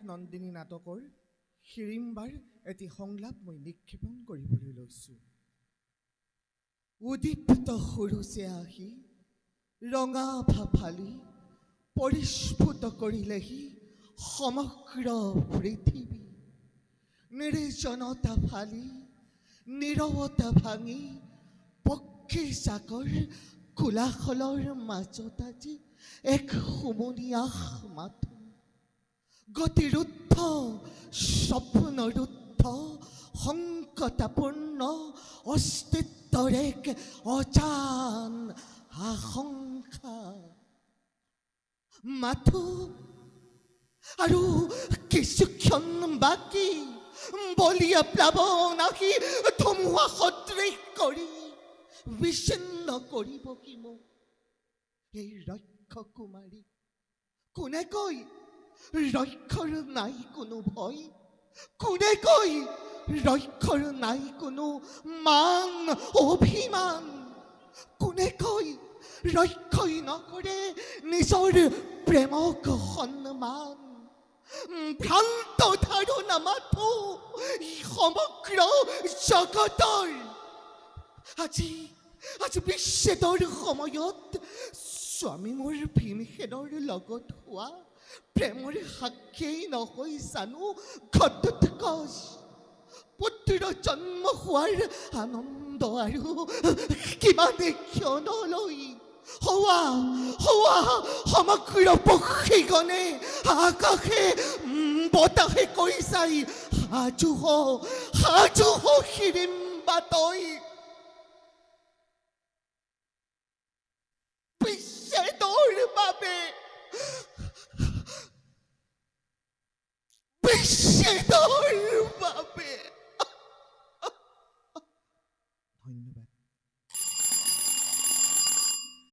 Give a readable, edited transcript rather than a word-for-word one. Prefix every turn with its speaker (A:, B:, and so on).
A: নন্দিনী নাটকৰ হিৰিম্বাৰ এটি সংলাপ মই নিক্ষেপণ কৰিবলৈ লৈছোঁ। উদীপ্ত সৰুচে আহি ৰঙা ফাফালি পৰিস্ফুট কৰিলেহি সমগ্ৰ পৃথিৱী। নিৰ্জনতা ফালি নীৰৱতা ভাঙি পক্ষী চাকৰ কোলাহলৰ মাজত আজি এক হুমুনিয়াহ মাথো। গতিৰুদ্ধ স্বপ্নৰুদ্ধ সংকটাপূৰ্ণ অস্তিত্বৰ এক অজান আশংকা। মাথো আৰু কিছুক্ষণ বাকী বলিয়া প্লাৱন আহি ধুমুহা সদৃশ কৰি বিচ্ছিন্ন কৰিব কি মোক এই ৰক্ষ কুমাৰী। কোনে কয় ৰক্ষৰ নাই কোনো ভয়? কোনে কয় ৰক্ষৰ নাই কোনো মান অভিমান? কোনে কয় ৰক্ষই নকৰে নিজৰ প্ৰেমক সন্মান? ভ্ৰান্ত ধাৰণা মাথো সমগ্ৰ জগতৰ। আজি বিচ্ছেদৰ সময়ত স্বামী মোৰ ভীমসেনৰ লগত হোৱা প্ৰেমৰ সাক্ষীয়েই নহয় জানো ঘটোৎকচ? পুত্ৰ জন্ম হোৱাৰ আনন্দ আৰু কিমানে ক্ষণলৈ হোৱা সমগ্ৰ পক্ষীগণে আকাশে বতাহে কৈ চাই সাজু হ হিৰিম্বা তই। বিচ্ছেদৰ বাবে ধন্যবাদ।